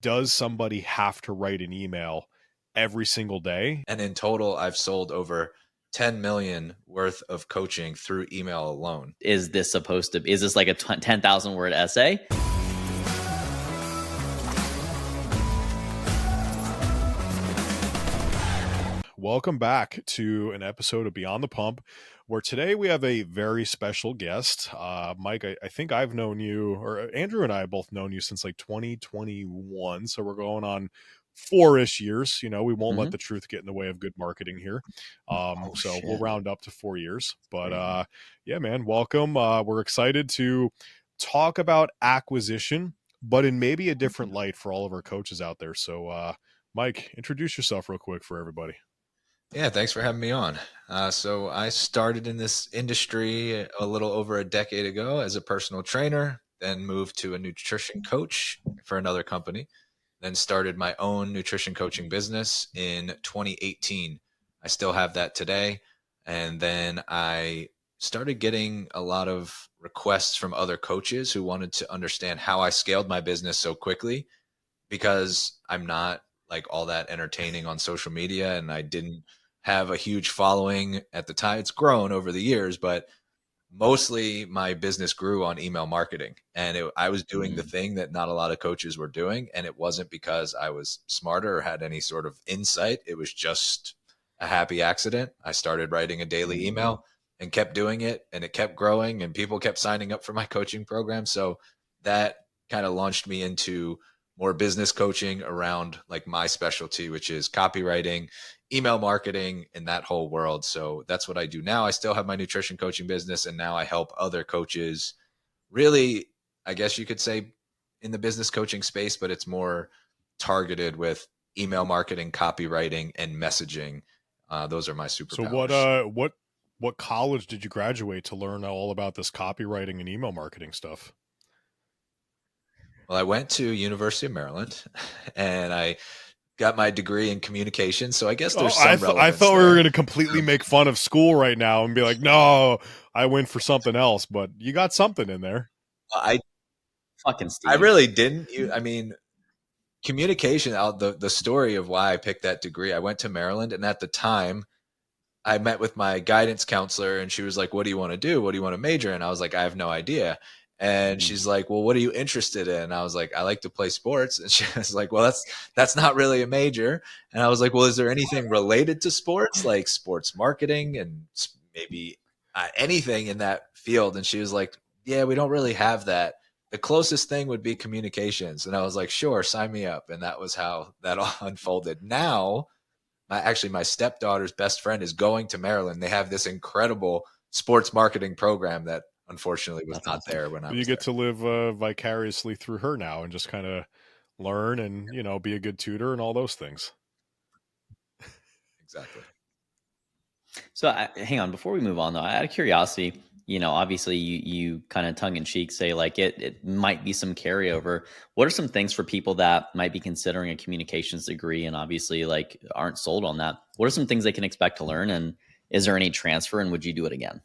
does somebody have to write an email every single day? And in total, I've sold over 10 million worth of coaching through email alone. Is this like a 10,000 word essay? Welcome back to an episode of Beyond the Pump, where today we have a very special guest. Mike, I think I've known you, or Andrew and I have both known you since like 2021. So we're going on 4-ish years. You know, we won't let the truth get in the way of good marketing here. So we'll round up to 4 years. But yeah, man, welcome. We're excited to talk about acquisition, but in maybe a different light for all of our coaches out there. So Mike, introduce yourself real quick for everybody. Yeah, thanks for having me on. So I started in this industry a little over a decade ago as a personal trainer, then moved to a nutrition coach for another company, then started my own nutrition coaching business in 2018. I still have that today. And then I started getting a lot of requests from other coaches who wanted to understand how I scaled my business so quickly, because I'm not like all that entertaining on social media, and I didn't have a huge following at the time. It's grown over the years, but mostly my business grew on email marketing, and I was doing the thing that not a lot of coaches were doing. And it wasn't because I was smarter or had any sort of insight. It was just a happy accident. I started writing a daily email and kept doing it, and it kept growing, and people kept signing up for my coaching program. So that kind of launched me into more business coaching around like my specialty, which is copywriting, email marketing, and that whole world. So that's what I do now. I still have my nutrition coaching business, and now I help other coaches really, I guess you could say, in the business coaching space, but it's more targeted with email marketing, copywriting, and messaging. Those are my superpowers. So what college did you graduate to learn all about this copywriting and email marketing stuff? Well, I went to University of Maryland, and I got my degree in communication. So I guess there's some relevance. I thought we were going to completely make fun of school right now and be like, no, I went for something else, but you got something in there. I really didn't. I mean, communication, the story of why I picked that degree, I went to Maryland, and at the time I met with my guidance counselor, and she was like, what do you want to do? What do you want to major in? I was like, I have no idea. And she's like, well, what are you interested in? And I was like, I like to play sports. And she was like, well, that's not really a major. And I was like, well, is there anything related to sports, like sports marketing and maybe anything in that field? And she was like, yeah, we don't really have that. The closest thing would be communications. And I was like, sure, sign me up. And that was how that all unfolded. Now, my stepdaughter's best friend is going to Maryland. They have this incredible sports marketing program that unfortunately was not there when I was You get to live vicariously through her now and just kind of learn and, you know, be a good tutor and all those things. Exactly. So hang on, before we move on though, out of curiosity, you know, obviously you kind of tongue in cheek say like it might be some carryover. What are some things for people that might be considering a communications degree and obviously like aren't sold on that? What are some things they can expect to learn, and is there any transfer, and would you do it again?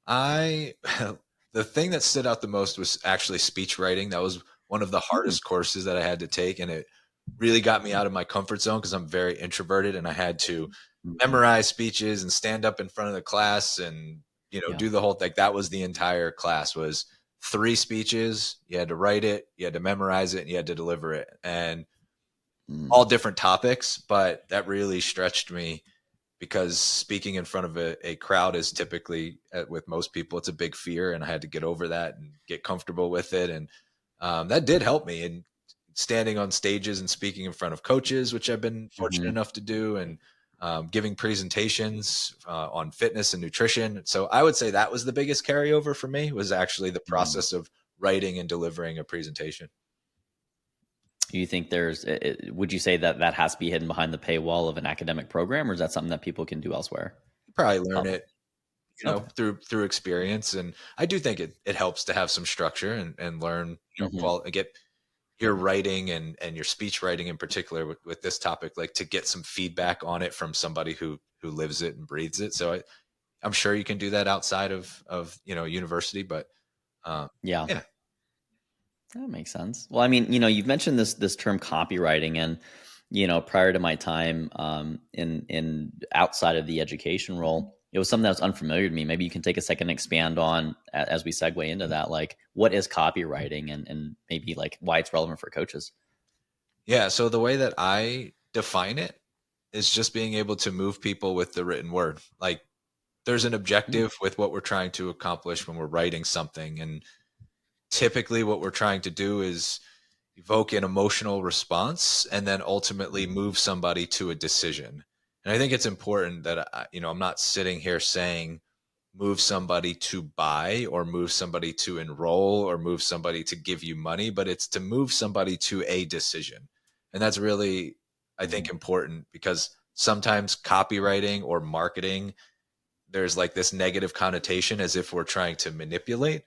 The thing that stood out the most was actually speech writing. That was one of the hardest courses that I had to take, and it really got me out of my comfort zone because I'm very introverted, and I had to memorize speeches and stand up in front of the class and, you know, do the whole thing. That was the entire class, was 3 speeches. You had to write it, you had to memorize it, and you had to deliver it, and all different topics. But that really stretched me, because speaking in front of a crowd is typically, with most people, it's a big fear, and I had to get over that and get comfortable with it. And that did help me in standing on stages and speaking in front of coaches, which I've been fortunate enough to do, and giving presentations on fitness and nutrition. So I would say that was the biggest carryover for me, was actually the process of writing and delivering a presentation. Do you think would you say that has to be hidden behind the paywall of an academic program, or is that something that people can do elsewhere? You probably learn it, you know, through experience. And I do think it helps to have some structure and learn, you know, get your writing and your speech writing in particular with this topic, like to get some feedback on it from somebody who lives it and breathes it. So I'm sure you can do that outside of, you know, university, but yeah. That makes sense. Well, I mean, you've mentioned this term copywriting, and prior to my time in outside of the education role, it was something that was unfamiliar to me. Maybe you can take a second and expand on as we segue into that, like what is copywriting, and maybe like why it's relevant for coaches. Yeah. So the way that I define it is just being able to move people with the written word. Like there's an Mm, objective with what we're trying to accomplish when we're writing something. And typically what we're trying to do is evoke an emotional response and then ultimately move somebody to a decision. And I think it's important that I'm not sitting here saying move somebody to buy or move somebody to enroll or move somebody to give you money, but it's to move somebody to a decision. And that's really, I think, mm, important because sometimes copywriting or marketing, there's like this negative connotation as if we're trying to manipulate,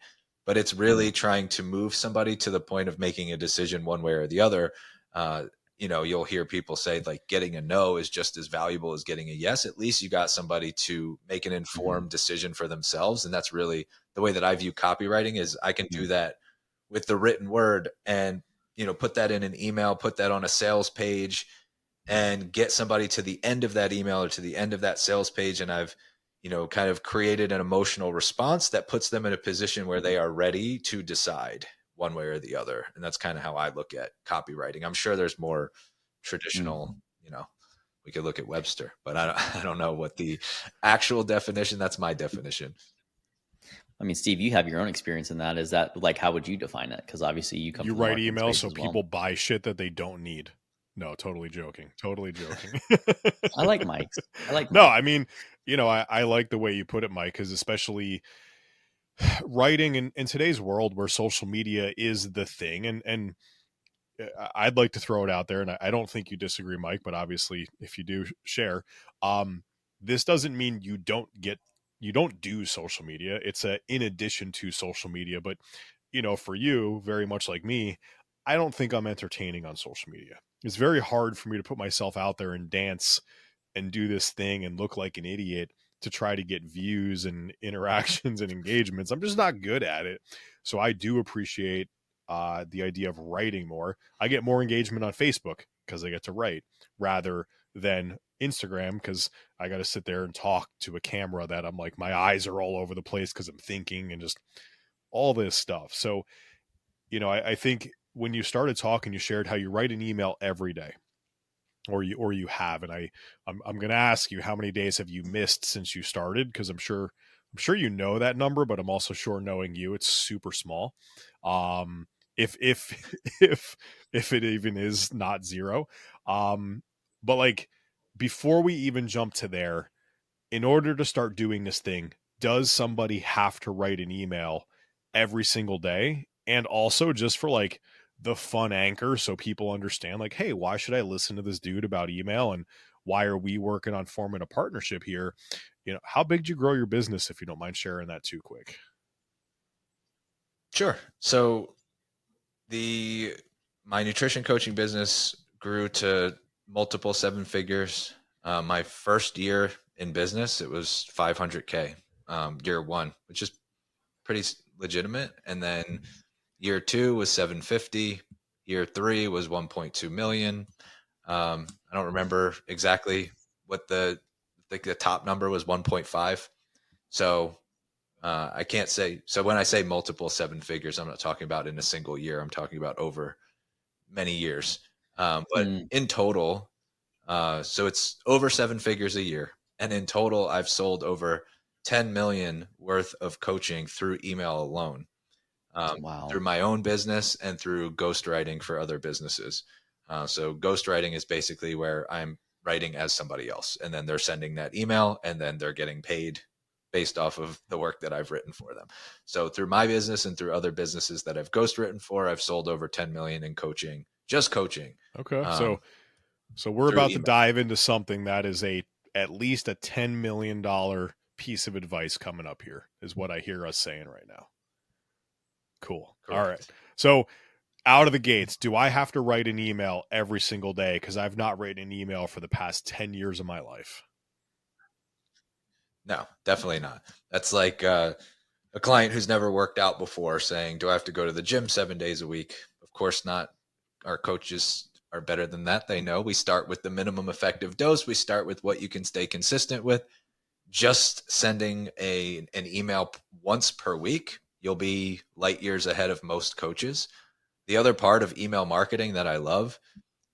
but it's really trying to move somebody to the point of making a decision one way or the other. Uh, you'll hear people say like getting a no is just as valuable as getting a yes. At least you got somebody to make an mm, informed decision for themselves. And that's really the way that I view copywriting is I can do mm, that with the written word and, put that in an email, put that on a sales page and get somebody to the end of that email or to the end of that sales page. And I've, kind of created an emotional response that puts them in a position where they are ready to decide one way or the other. And that's kind of how I look at copywriting. I'm sure there's more mm. traditional, we could look at Webster, but I don't know what the actual definition, that's my definition. I mean, Steve, you have your own experience in that. Is that like how would you define it? Because obviously you come You from the write marketing emails space so as well. people buy shit that they don't need. No, totally joking. Totally joking. I like Mike's. I like No, Mike. I mean, I like the way you put it, Mike, because especially writing in today's world where social media is the thing, and I'd like to throw it out there, and I don't think you disagree, Mike, but obviously, if you do, share. Um, this doesn't mean you don't do social media. It's a in addition to social media, but for you, very much like me, I don't think I'm entertaining on social media. It's very hard for me to put myself out there and dance and do this thing and look like an idiot to try to get views and interactions and engagements. I'm just not good at it. So I do appreciate the idea of writing more. I get more engagement on Facebook because I get to write rather than Instagram because I got to sit there and talk to a camera that I'm like, my eyes are all over the place because I'm thinking and just all this stuff. So, I think when you started talking, you shared how you write an email every day or you have, and I'm going to ask you, how many days have you missed since you started, because I'm sure you know that number, but I'm also sure, knowing you, it's super small. If if it even is not zero. But like, before we even jump to there, in order to start doing this thing, does somebody have to write an email every single day? And also, just for like the fun anchor, so people understand, like, hey, why should I listen to this dude about email? And why are we working on forming a partnership here? How big did you grow your business, if you don't mind sharing that too quick? Sure. So the my nutrition coaching business grew to multiple seven figures. My first year in business, it was 500K year one, which is pretty legitimate. And then year two was 750. Year three was 1.2 million. I don't remember exactly what I think the top number was 1.5. So I can't say. So when I say multiple seven figures, I'm not talking about in a single year. I'm talking about over many years. But Mm, in total, so it's over seven figures a year. And in total, I've sold over 10 million worth of coaching through email alone, wow. through my own business and through ghostwriting for other businesses. So ghostwriting is basically where I'm writing as somebody else, and then they're sending that email, and then they're getting paid based off of the work that I've written for them. So through my business and through other businesses that I've ghostwritten for, I've sold over 10 million in coaching, just coaching, Okay, um, so we're through about to email. dive into something that is a at least a $10 million piece of advice coming up here, is what I hear us saying right now. Cool. All right. Correct. So, out of the gates, do I have to write an email every single day? Because I've not written an email for the past 10 years of my life. No, definitely not. That's like a client who's never worked out before saying, do I have to go to the gym 7 days a week? Of course not. Our coaches are better than that. They know we start with the minimum effective dose. We start with what you can stay consistent with. Just sending an email once per week, you'll be light years ahead of most coaches. The other part of email marketing that I love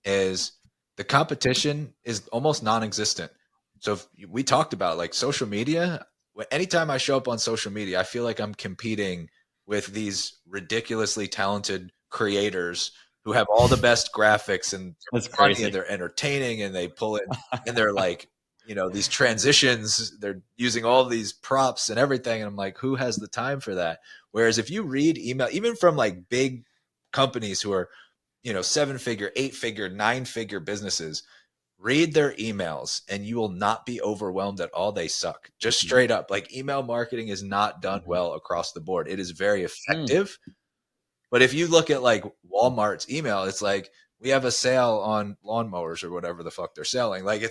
is the competition is almost non-existent. So if we talked about like social media, anytime I show up on social media, I feel like I'm competing with these ridiculously talented creators who have all the best graphics and That's they're funny and crazy. they're entertaining and they pull in and they're like, these transitions, they're using all these props and everything. And I'm like, who has the time for that? Whereas if you read email, even from like big companies who are, 7-figure, 8-figure, 9-figure businesses, read their emails and you will not be overwhelmed at all. They suck. Just straight up. Like email marketing is not done well across the board. It is very effective. But if you look at like Walmart's email, it's like, we have a sale on lawnmowers or whatever the fuck they're selling. Like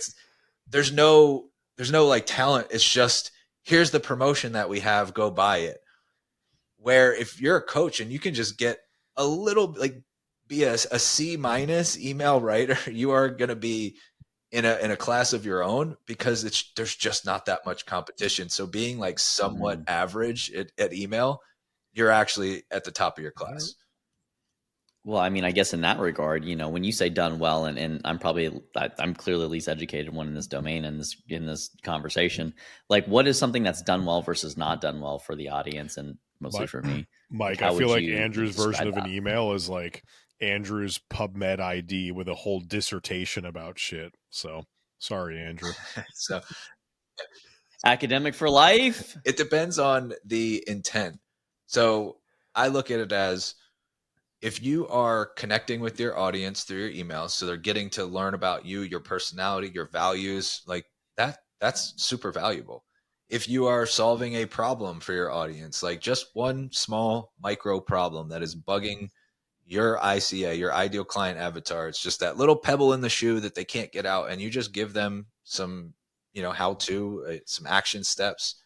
there's no like talent. It's just, here's the promotion that we have, go buy it. Where if you're a coach and you can just get a little, like, be a C minus email writer, you are going to be in a class of your own because there's just not that much competition. So being like somewhat average at email, you're actually at the top of your class. Well, I mean, I guess in that regard, when you say done well, and I'm clearly the least educated one in this domain and in this conversation. Like, what is something that's done well versus not done well for the audience, and mostly for me? Mike, How I feel would like you Andrew's version describe of an that? email is like Andrew's PubMed ID with a whole dissertation about shit. So sorry, Andrew. So Academic for life. it depends on the intent. So I look at it as, if you are connecting with your audience through your emails, so they're getting to learn about you, your personality, your values, like that's super valuable. If you are solving a problem for your audience, like just one small micro problem that is bugging your ICA, your ideal client avatar, it's just that little pebble in the shoe that they can't get out, and you just give them some, how to, some action steps.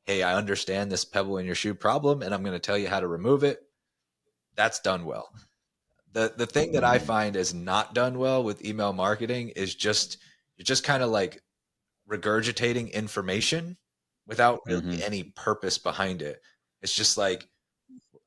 Hey, I understand this pebble in your shoe problem, and I'm going to tell you how to remove it. That's done well. The thing that I find is not done well with email marketing is just, you're just kind of like regurgitating information without really any purpose behind it. It's just like,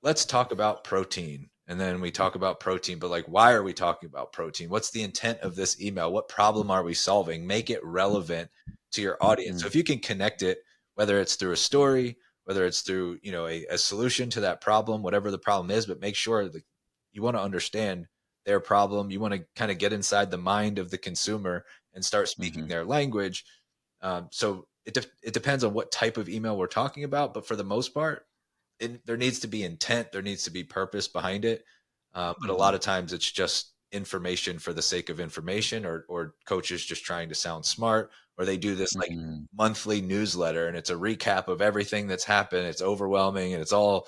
let's talk about protein. And then we talk about protein, but like, why are we talking about protein? What's the intent of this email? What problem are we solving? Make it relevant to your audience. So if you can connect it, whether it's through a story, whether it's through, a solution to that problem, whatever the problem is, but make sure that you want to understand their problem. You want to kind of get inside the mind of the consumer and start speaking their language. So it depends on what type of email we're talking about, but for the most part, there needs to be intent, there needs to be purpose behind it. But a lot of times it's just information for the sake of information, or coaches just trying to sound smart, or they do this like monthly newsletter and it's a recap of everything that's happened. It's overwhelming and it's all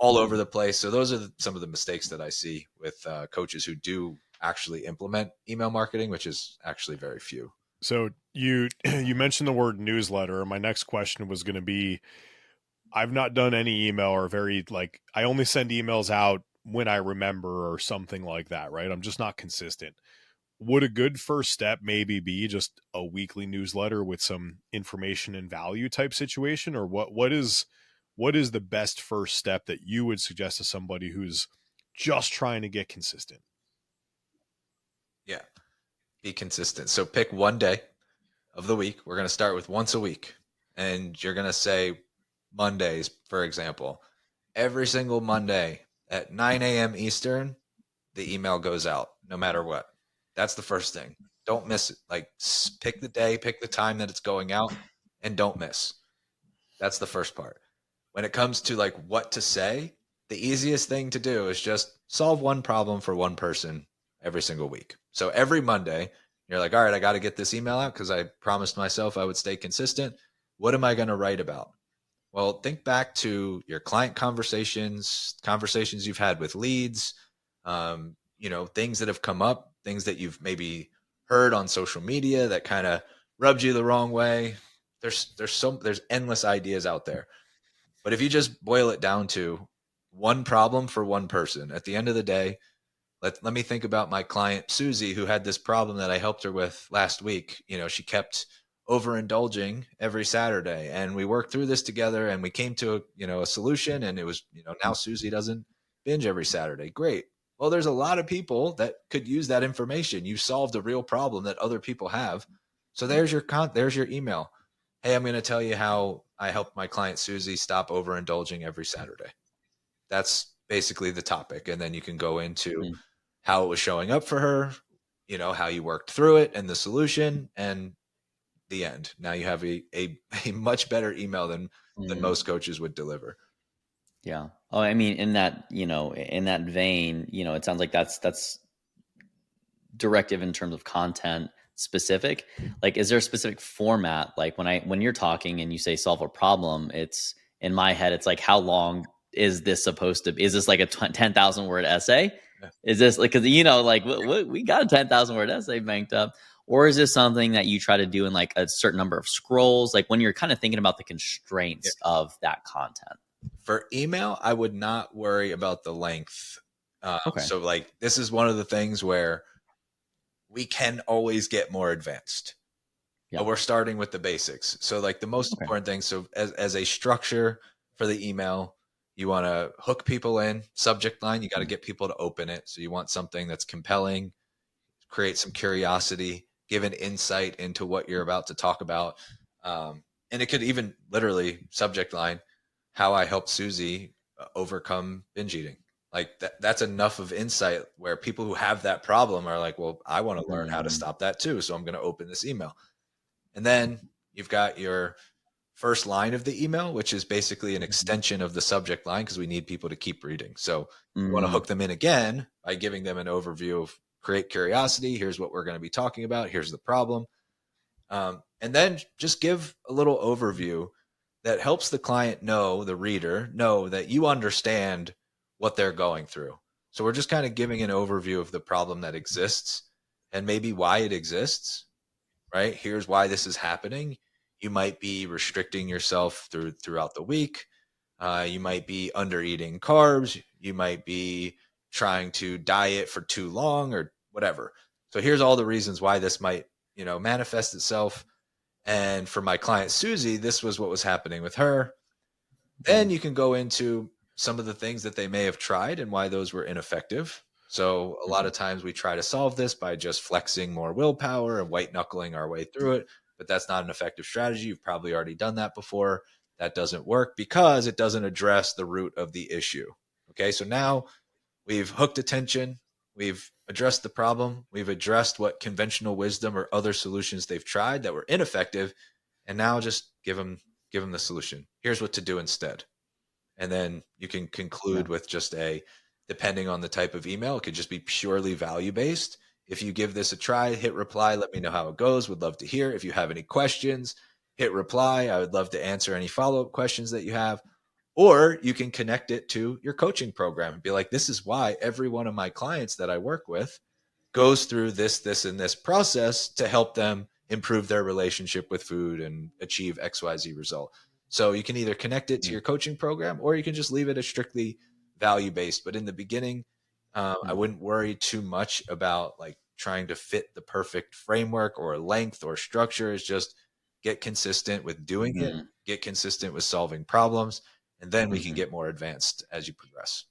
over the place. So those are some of the mistakes that I see with coaches who do actually implement email marketing, which is actually very few. So you mentioned the word newsletter. My next question was going to be, I've not done any email, or I only send emails out when I remember or something like that, right? I'm just not consistent. Would a good first step maybe be just a weekly newsletter with some information and value type situation? Or what is the best first step that you would suggest to somebody who's just trying to get consistent? Yeah, be consistent. So pick one day of the week. We're going to start with once a week. And you're going to say Mondays, for example. Every single Monday at 9 a.m. Eastern, the email goes out no matter what. That's the first thing. Don't miss it. Like, pick the day, pick the time that it's going out, and don't miss. That's the first part. When it comes to like what to say, the easiest thing to do is just solve one problem for one person every single week. So every Monday, you're like, all right, I got to get this email out because I promised myself I would stay consistent. What am I going to write about? Well, think back to your client conversations you've had with leads, things that have come up, things that you've maybe heard on social media that kind of rubbed you the wrong way. There's endless ideas out there. But if you just boil it down to one problem for one person, at the end of the day, let me think about my client Susie, who had this problem that I helped her with last week. She kept overindulging every Saturday, and we worked through this together, and we came to a solution. And it was, now Susie doesn't binge every Saturday. Great. Well, there's a lot of people that could use that information. You solved a real problem that other people have. So there's your email. Hey, I'm going to tell you how I helped my client Susie stop overindulging every Saturday. That's basically the topic. And then you can go into how it was showing up for her, how you worked through it and the solution, and the end. Now you have a much better email than most coaches would deliver. Yeah. Oh, I mean, in that vein, it sounds like that's directive in terms of content specific. Like, is there a specific format? Like when you're talking and you say solve a problem, it's in my head, it's like, how long is this supposed to be? Is this like a 10,000 word essay? Yeah. Is this like, cause like we got a 10,000 word essay banked up, or is this something that you try to do in like a certain number of scrolls? Like when you're kind of thinking about the constraints of that content. For email, I would not worry about the length. Okay. So like, this is one of the things where we can always get more advanced. Yeah. But we're starting with the basics. So like the most important thing. So as a structure for the email, you want to hook people in. Subject line, you got to get people to open it. So you want something that's compelling, create some curiosity, give an insight into what you're about to talk about. And it could even literally subject line, how I helped Susie overcome binge eating. Like that's enough of insight where people who have that problem are like, well, I want to learn how to stop that too. So I'm going to open this email. And then you've got your first line of the email, which is basically an extension of the subject line because we need people to keep reading. So you want to hook them in again by giving them an overview of create curiosity. Here's what we're going to be talking about. Here's the problem. And then just give a little overview that helps the client the reader know that you understand what they're going through. So we're just kind of giving an overview of the problem that exists and maybe why it exists, right? Here's why this is happening. You might be restricting yourself throughout the week. You might be under eating carbs. You might be trying to diet for too long or whatever. So here's all the reasons why this might, manifest itself. And for my client, Susie, this was what was happening with her. Then you can go into some of the things that they may have tried and why those were ineffective. So a lot of times we try to solve this by just flexing more willpower and white knuckling our way through it. But that's not an effective strategy. You've probably already done that before. That doesn't work because it doesn't address the root of the issue. Okay, so now we've hooked attention. We've addressed the problem. We've addressed what conventional wisdom or other solutions they've tried that were ineffective. And now just give them the solution. Here's what to do instead. And then you can conclude with just depending on the type of email, it could just be purely value-based. If you give this a try, hit reply, let me know how it goes. Would love to hear. If you have any questions, hit reply. I would love to answer any follow-up questions that you have. Or you can connect it to your coaching program and be like, this is why every one of my clients that I work with goes through this, and this process to help them improve their relationship with food and achieve XYZ result. So you can either connect it to your coaching program or you can just leave it as strictly value-based. But in the beginning, I wouldn't worry too much about like trying to fit the perfect framework or length or structure. It's just get consistent with doing it, get consistent with solving problems, and then we can get more advanced as you progress.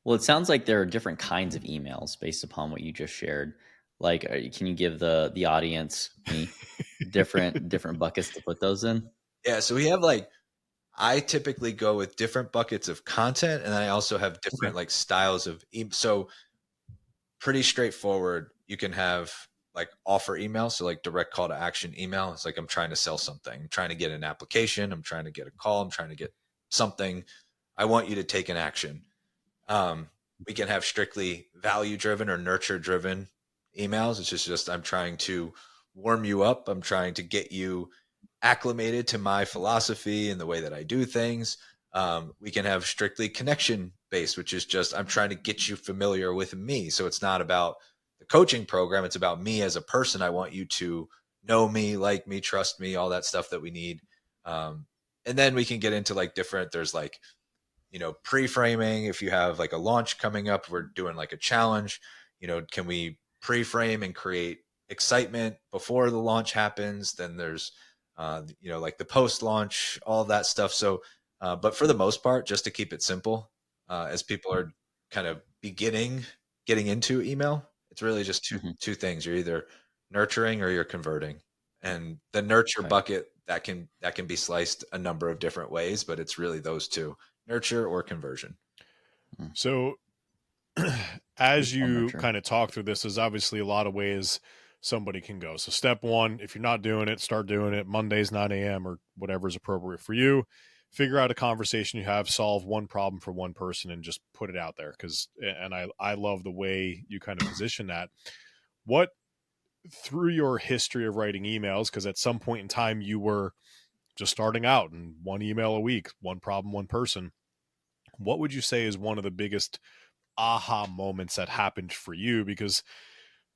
Well, it sounds like there are different kinds of emails based upon what you just shared. Like, can you give the audience different buckets to put those in? Yeah, so we have I typically go with different buckets of content, and I also have different styles of so pretty straightforward. You can have offer email, so direct call to action email. It's like I'm trying to sell something, I'm trying to get an application, I'm trying to get a call, I'm trying to get something. I want you to take an action. We can have strictly value driven or nurture driven emails. It's just I'm trying to warm you up. I'm trying to get you acclimated to my philosophy and the way that I do things. We can have strictly connection based, which is just I'm trying to get you familiar with me. So it's not about the coaching program. It's about me as a person. I want you to know me, like me, trust me, all that stuff that we need. And then we can get into like different, there's like, pre-framing. If you have like a launch coming up, we're doing like a challenge, can we pre-frame and create excitement before the launch happens? Then there's, like the post-launch, all that stuff. So, but for the most part, just to keep it simple, as people are kind of getting into email, it's really just Hmm. two things. You're either nurturing or you're converting. And the nurture Okay. bucket, that can be sliced a number of different ways, but it's really those two: nurture or conversion. Mm. So as Retail you nurture. kind of talk through this, there's obviously a lot of ways somebody can go. So step one, if you're not doing it, start doing it. Mondays 9 a.m. or whatever is appropriate for you. Figure out a conversation you have, solve one problem for one person, and just put it out there. Because and I love the way you kind of position that. What, through your history of writing emails, because at some point in time you were just starting out and one email a week, one problem, one person. What would you say is one of the biggest aha moments that happened for you? Because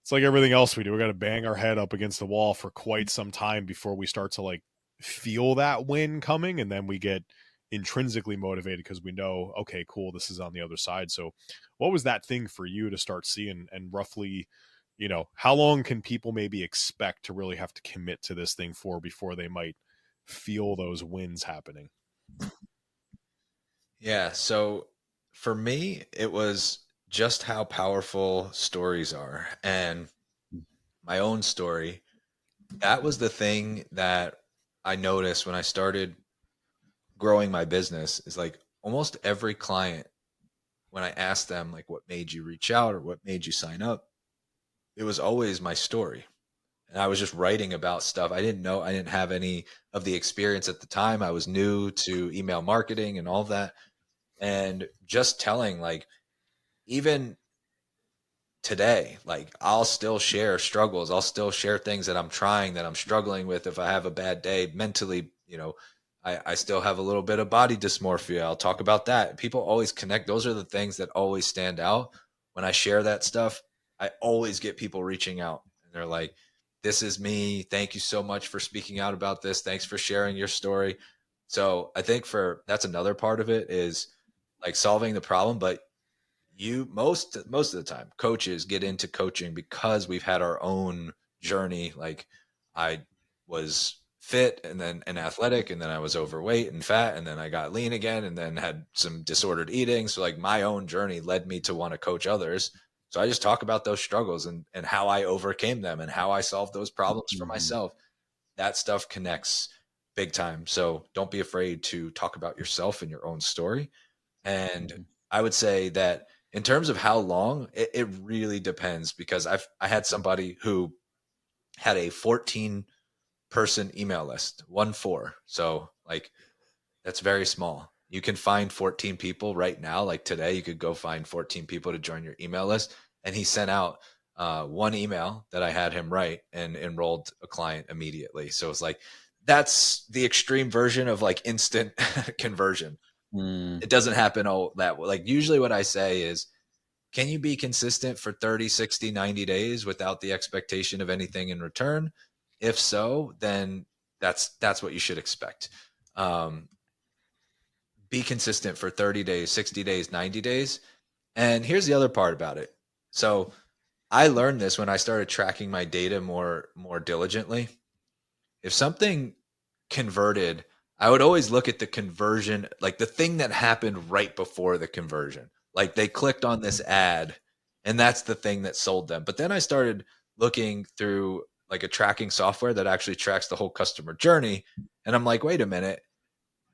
it's like everything else we do. We got to bang our head up against the wall for quite some time before we start to like feel that win coming. And then we get intrinsically motivated because we know, okay, cool, this is on the other side. So what was that thing for you to start seeing? And roughly, how long can people maybe expect to really have to commit to this thing for before they might feel those wins happening? Yeah. So for me, it was just how powerful stories are. And my own story, that was the thing that I noticed when I started growing my business, is like almost every client, when I asked them, like, what made you reach out or what made you sign up, it was always my story. And I was just writing about stuff. I didn't have any of the experience at the time. I was new to email marketing and all of that. And just telling, like, even today, like, I'll still share struggles. I'll still share things that I'm trying, that I'm struggling with. If I have a bad day mentally, I still have a little bit of body dysmorphia. I'll talk about that. People always connect. Those are the things that always stand out. When I share that stuff, I always get people reaching out and they're like, this is me. Thank you so much for speaking out about this. Thanks for sharing your story. So I think that's another part of it, is like solving the problem. But most of the time, coaches get into coaching because we've had our own journey. Like, I was fit and then and athletic, and then I was overweight and fat, and then I got lean again, and then had some disordered eating. So like my own journey led me to want to coach others. So I just talk about those struggles and how I overcame them and how I solved those problems for Mhm. myself. That stuff connects big time. So don't be afraid to talk about yourself and your own story. And Mhm. I would say that in terms of how long, it really depends, because I had somebody who had a 14-person email list, 1 4. So like, that's very small. You can find 14 people right now. Like today, you could go find 14 people to join your email list. And he sent out one email that I had him write and enrolled a client immediately. So it's like, that's the extreme version of like instant conversion. Mm. It doesn't happen all that way. Like, usually what I say is, can you be consistent for 30, 60, 90 days without the expectation of anything in return? If so, then that's what you should expect. Um, be consistent for 30 days, 60 days, 90 days. And here's the other part about it. So I learned this when I started tracking my data more diligently. If something converted, I would always look at the conversion, like the thing that happened right before the conversion. Like, they clicked on this ad and that's the thing that sold them. But then I started looking through like a tracking software that actually tracks the whole customer journey. And I'm like, wait a minute,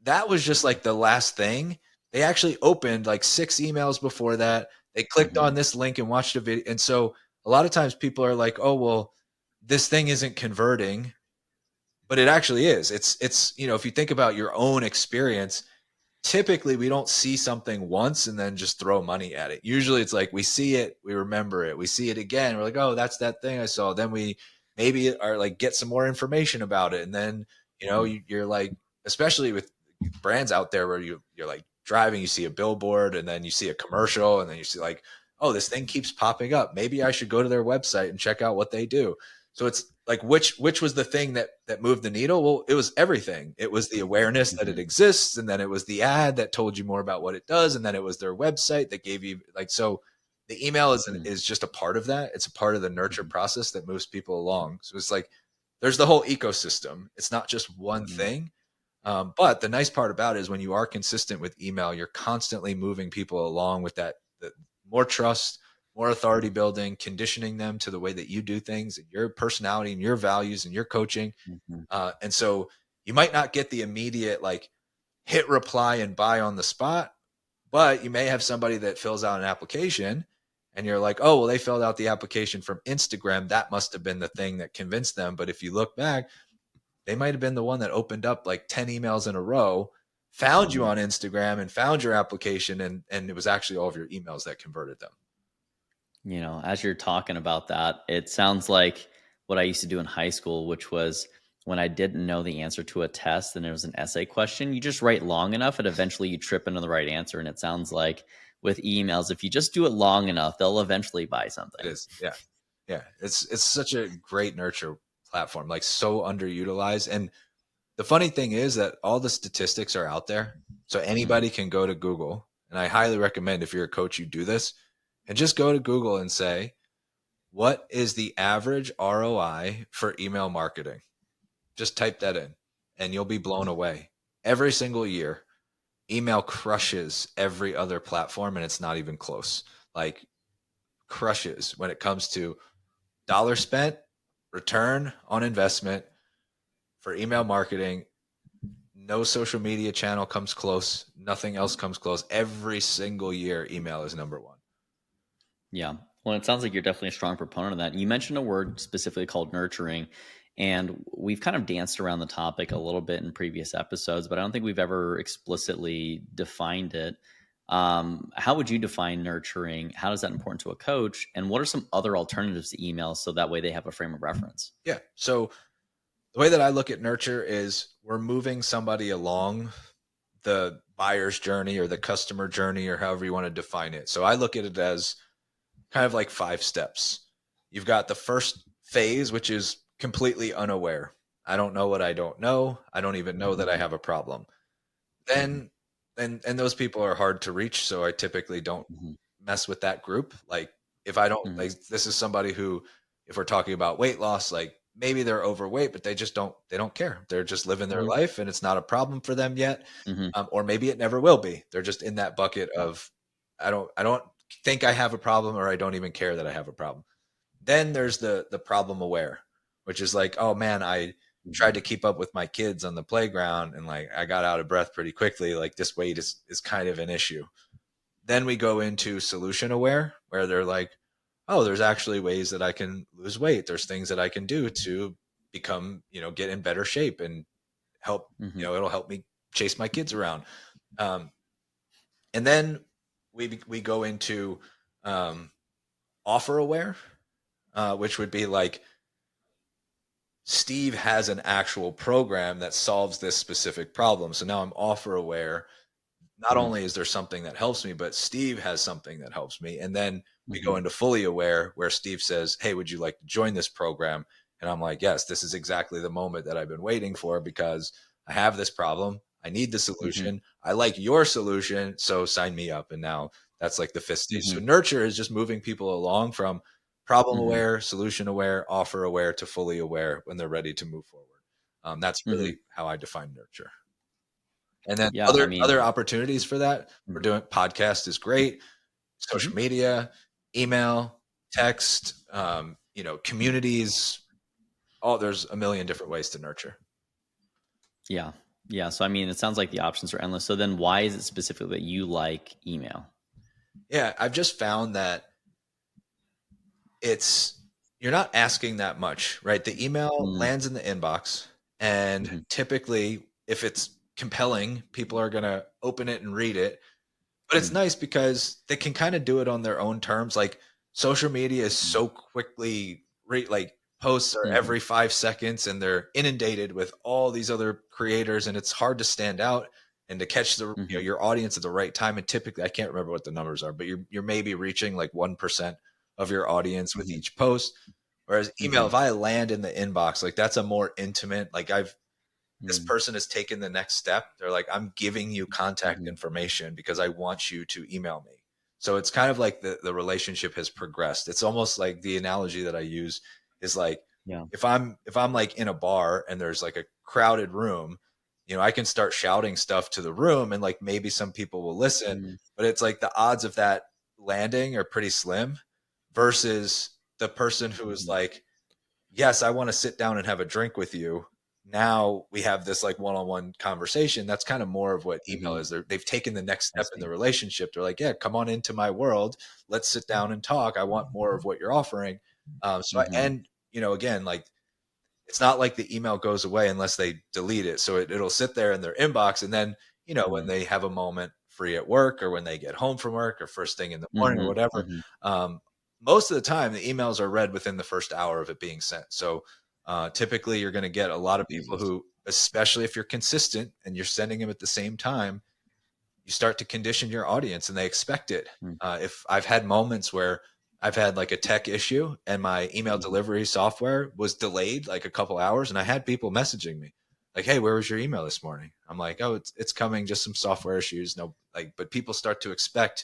that was just like the last thing. They actually opened like 6 emails before that. They clicked Mhm. on this link and watched a video. And so a lot of times people are like, oh, well, this thing isn't converting, but it actually is. It's if you think about your own experience, typically we don't see something once and then just throw money at it. Usually it's like, we see it, we remember it, we see it again, we're like, oh, that's that thing I saw. Then we maybe are like, get some more information about it, and then Mhm. you're like, especially with brands out there where you're like driving, you see a billboard and then you see a commercial and then you see like, oh, this thing keeps popping up. Maybe I should go to their website and check out what they do. So it's like which was the thing that moved the needle? Well, it was everything. It was the awareness that it Mhm. exists, and then it was the ad that told you more about what it does, and then it was their website that gave you like so. The email Mhm. is just a part of that. It's a part of the nurture Mhm. process that moves people along. So it's like there's the whole ecosystem. It's not just one Mhm. thing. But the nice part about it is when you are consistent with email, you're constantly moving people along with that, more trust, more authority building, conditioning them to the way that you do things and your personality and your values and your coaching. Mhm. And so you might not get the immediate like hit reply and buy on the spot, but you may have somebody that fills out an application and you're like, oh, well, they filled out the application from Instagram. That must have been the thing that convinced them. But if you look back, they might have been the one that opened up like 10 emails in a row, found you Mhm. on Instagram and found your application, and it was actually all of your emails that converted them. As you're talking about that, it sounds like what I used to do in high school, which was when I didn't know the answer to a test and it was an essay question, you just write long enough and eventually you trip into the right answer. And it sounds like with emails, if you just do it long enough, they'll eventually buy It something. is. Yeah. Yeah. It's such a great nurture platform, like so underutilized. And the funny thing is that all the statistics are out there. So Mhm. anybody can go to Google. And I highly recommend if you're a coach, you do this and just go to Google and say, what is the average ROI for email marketing? Just type that in and you'll be blown away. Every single year, email crushes every other platform and it's not even close. Like crushes when it comes to dollar spent, return on investment for email marketing. No social media channel comes close. Nothing else comes close. Every single year, email is number one. Yeah. Well, it sounds like you're definitely a strong proponent of that. You mentioned a word specifically called nurturing, and we've kind of danced around the topic a little bit in previous episodes, but I don't think we've ever explicitly defined it. How would you define nurturing? How is that important to a coach? And what are some other alternatives to email so that way they have a frame of reference? Yeah. So the way that I look at nurture is we're moving somebody along the buyer's journey or the customer journey or however you want to define it. So I look at it as kind of like 5 steps. You've got the first phase, which is completely unaware. I don't know what I don't know. I don't even know that I Mhm. have a problem. Mhm. Then and those people are hard to reach, so I typically don't Mhm. mess with that group. Like if I don't Mhm. like this is somebody who if we're talking about weight loss, like maybe they're overweight, but they don't care. They're just living their Mhm. life and it's not a problem for them yet. Mhm. Or maybe it never will be. They're just in that bucket Yeah. of I don't think I have a problem or I don't even care that I have a problem. Then there's the problem aware, which is like, oh man, I Mhm. tried to keep up with my kids on the playground and like I got out of breath pretty quickly. Like this weight is kind of an issue. Then we go into solution aware, where they're like, oh, there's actually ways that I can lose weight. There's things that I can do to become, get in better shape and help, Mhm. it'll help me chase my kids around. Um, and then we go into um, offer aware, which would be like Steve has an actual program that solves this specific problem. So now I'm offer aware. Not Mhm. only is there something that helps me, but Steve has something that helps me. And then we go Mhm. into fully aware where Steve says, hey, would you like to join this program? And I'm like, yes, this is exactly the moment that I've been waiting for because I have this problem. I need the Mhm. solution. I like your solution. So sign me up. And now that's like the fifth stage. So Mhm. nurture is just moving people along from problem Mhm. aware, solution aware, offer aware to fully aware when they're ready to move forward. That's Mhm. really how I define nurture. And then Yeah. I other mean, opportunities for that, we're mhm. doing podcast is great, Mhm. social media, email, text, communities. Oh, there's a million different ways to nurture. Yeah. Yeah. So, I mean, it sounds like the options are endless. So, then why is it specifically that you like email? Yeah, I've just found that it's you're not asking that much, right? The email Mm. lands in the inbox, and Mhm. typically, if it's compelling, people are going to open it and read it. But it's Mm. nice because they can kind of do it on their own terms. Like social media is Mhm. so quickly like posts are Mhm. every 5 seconds and they're inundated with all these other creators and it's hard to stand out and to catch Mhm. your audience at the right time. And typically I can't remember what the numbers are, but you're maybe reaching like 1% of your audience with Mhm. each post. Whereas email, Mhm. if I land in the inbox, like that's a more intimate, like this Mm. person has taken the next step. They're like, I'm giving you contact Mhm. information because I want you to email me. So it's kind of like the relationship has progressed. It's almost like the analogy that I use is like, Yeah. if I'm like in a bar and there's like a crowded room, I can start shouting stuff to the room and like maybe some people will listen, Mm. but it's like the odds of that landing are pretty slim versus the person who is Mhm. like, yes, I want to sit down and have a drink with you. Now we have this like one-on-one conversation. That's kind of more of what email Mhm. is. They've taken the next I step in the see. relationship. They're like, yeah, come on into my world. Let's sit down and talk. I want more of what you're offering. Mhm. And again, like it's not like the email goes away unless they delete it. So it'll sit there in their inbox. And then, when Mhm. they have a moment free at work or when they get home from work or first thing in the morning or Mhm. whatever, Mhm. um, most of the time the emails are read within the first hour of it being sent. So typically you're going to get a lot of people Jesus. who, especially if you're consistent and you're sending them at the same time, you start to condition your audience and they expect it. Mm. If I've had moments where I've had like a tech issue and my email Mhm. delivery software was delayed like a couple hours, and I had people messaging me like, "Hey, where was your email this morning?" I'm like, "Oh, it's coming, just some software issues." No, like, but people start to expect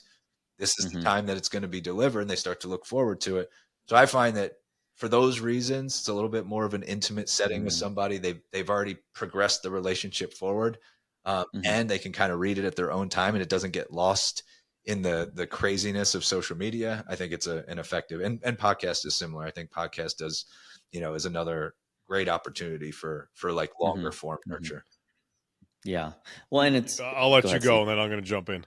this is the Mhm. time that it's going to be delivered and they start to look forward to it. So I find that for those reasons, it's a little bit more of an intimate setting with Mhm. somebody. They've already progressed the relationship forward, Mhm. and they can kind of read it at their own time, and it doesn't get lost in the craziness of social media. I think it's an effective, and podcast is similar. I think podcast does, is another great opportunity for like longer Mhm. form Mhm. nurture. Yeah. Well, and it's I'll go let you ahead, go, Steve. and then I'm going to jump in.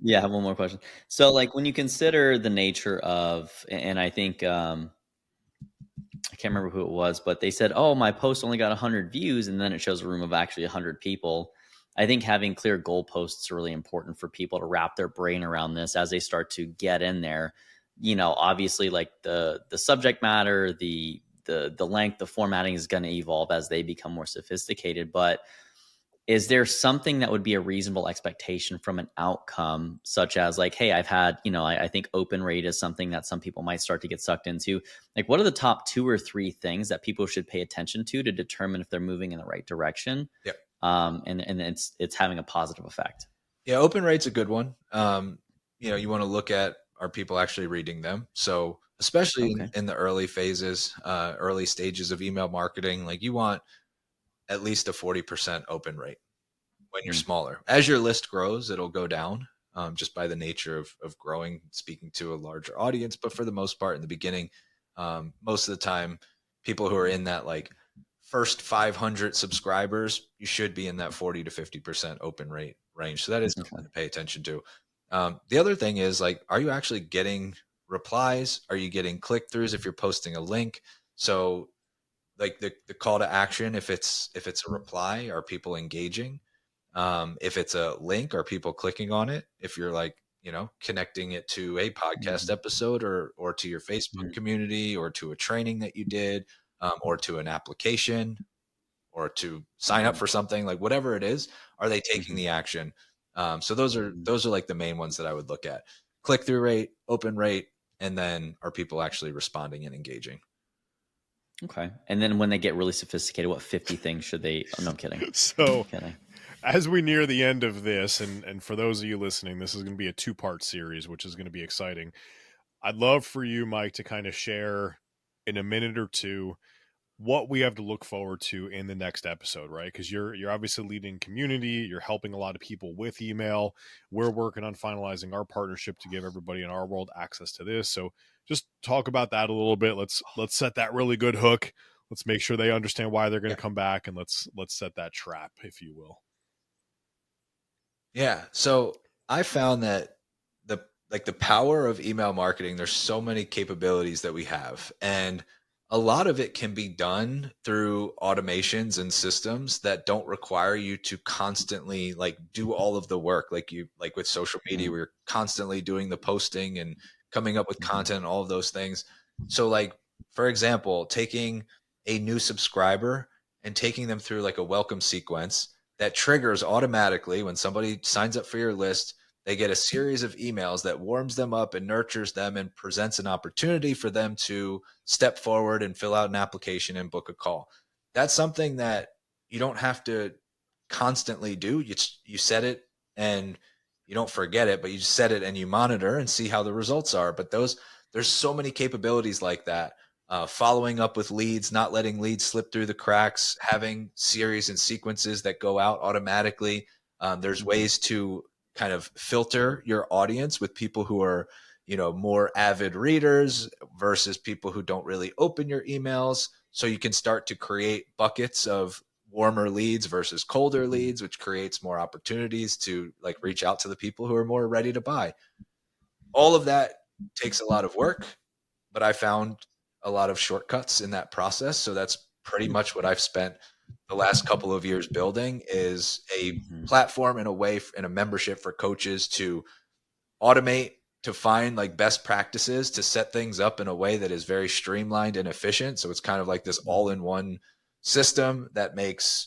Yeah, I have one more question. So, like, when you consider the nature of, and I think I can't remember who it was, but they said, "Oh, my post only got 100 views," and then it shows a room of actually 100 people. I think having clear goalposts are really important for people to wrap their brain around this as they start to get in there. Obviously, like the subject matter, the length, the formatting is going to evolve as they become more sophisticated, but is there something that would be a reasonable expectation from an outcome, such as like, hey, I've had, I think open rate is something that some people might start to get sucked into. Like, what are the top two or three things that people should pay attention to determine if they're moving in the right direction? Yep. And it's having a positive effect. Yeah, open rate's a good one. You want to look at, are people actually reading them? So especially in, Okay. in the early phases, early stages of email marketing, like you want at least a 40% open rate when you're Mm. smaller. As your list grows, it'll go down, just by the nature of growing, speaking to a larger audience. But for the most part, in the beginning, most of the time, people who are in that like first 500 subscribers, you should be in that 40 to 50% open rate range. So that is Okay. something to pay attention to. The other thing is like, are you actually getting replies? Are you getting click throughs if you're posting a link? So like the call to action, if it's a reply, are people engaging? If it's a link, are people clicking on it? If you're like, connecting it to a podcast Mhm. episode or to your Facebook Mhm. community or to a training that you did, or to an application or to sign up Mhm. for something, like whatever it is, are they taking Mhm. the action? So those are Mhm. those are like the main ones that I would look at: click through rate, open rate, and then are people actually responding and engaging? Okay. And then when they get really sophisticated, what 50 things should they? Oh, no, I'm kidding. So, Kidding. as we near the end of this, and for those of you listening, this is going to be a two-part series, which is going to be exciting. I'd love for you, Mike, to kind of share in a minute or two what we have to look forward to in the next episode, right? Because you're obviously leading community, you're helping a lot of people with email. We're working on finalizing our partnership to give everybody in our world access to this. So just talk about that a little bit. Let's set that really good hook. Let's make sure they understand why they're going Yeah. to come back, and let's set that trap, if you will. Yeah. So I found that the power of email marketing, there's so many capabilities that we have. And a lot of it can be done through automations and systems that don't require you to constantly like do all of the work. Like with social media, Mm. we're constantly doing the posting and coming up with Mhm. content and all of those things. So like, for example, taking a new subscriber and taking them through like a welcome sequence that triggers automatically when somebody signs up for your list. they get a series of emails that warms them up and nurtures them and presents an opportunity for them to step forward and fill out an application and book a call. That's something that you don't have to constantly do. You set it and you don't forget it, but you set it and you monitor and see how the results are. But there's so many capabilities like that. Following up with leads, not letting leads slip through the cracks, having series and sequences that go out automatically. There's ways to kind of filter your audience with people who are, more avid readers versus people who don't really open your emails. So you can start to create buckets of warmer leads versus colder leads, which creates more opportunities to like reach out to the people who are more ready to buy. All of that takes a lot of work, but I found a lot of shortcuts in that process. So that's pretty much what I've spent the last couple of years building, is a platform and a way and a membership for coaches to automate, to find like best practices, to set things up in a way that is very streamlined and efficient. So it's kind of like this all-in-one system that makes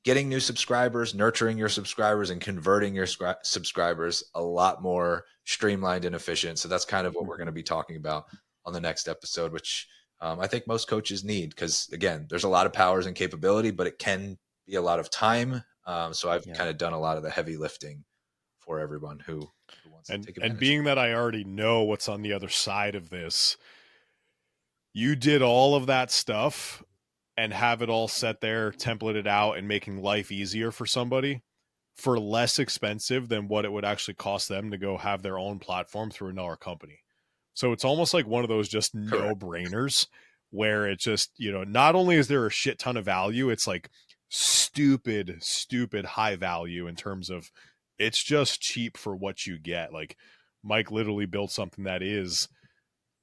getting new subscribers, nurturing your subscribers, and converting your subscribers a lot more streamlined and efficient. So that's kind of what we're going to be talking about on the next episode, which I think most coaches need, because again, there's a lot of powers and capability, but it can be a lot of time. So I've kind of done a lot of the heavy lifting for everyone who wants to take advantage. And being that I already know what's on the other side of this, you did all of that stuff and have it all set there, templated out, and making life easier for somebody for less expensive than what it would actually cost them to go have their own platform through another company. So it's almost like one of those just no-brainers where it just, not only is there a shit ton of value, it's like stupid high value in terms of it's just cheap for what you get. Like Mike literally built something that is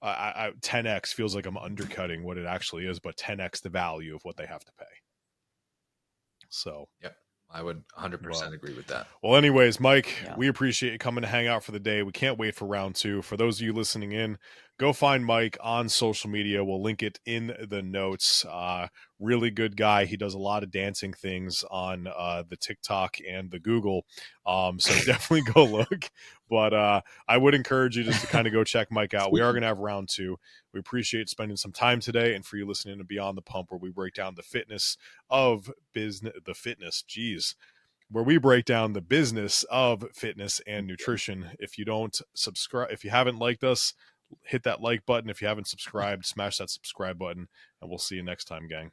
10x, feels like I'm undercutting what it actually is, but 10x the value of what they have to pay. So, yep, I would 100% agree with that. Well, anyways, Mike, we appreciate you coming to hang out for the day. We can't wait for round 2. For those of you listening in, go find Mike on social media. We'll link it in the notes. Really good guy. He does a lot of dancing things on the TikTok and the Google. So definitely go look. But I would encourage you just to kind of go check Mike out. We are going to have round 2. We appreciate spending some time today, and for you listening to Beyond the Pump, where we break down the fitness of business, where we break down the business of fitness and nutrition. If you don't subscribe, if you haven't liked us, hit that like button. If you haven't subscribed, smash that subscribe button, and we'll see you next time, gang.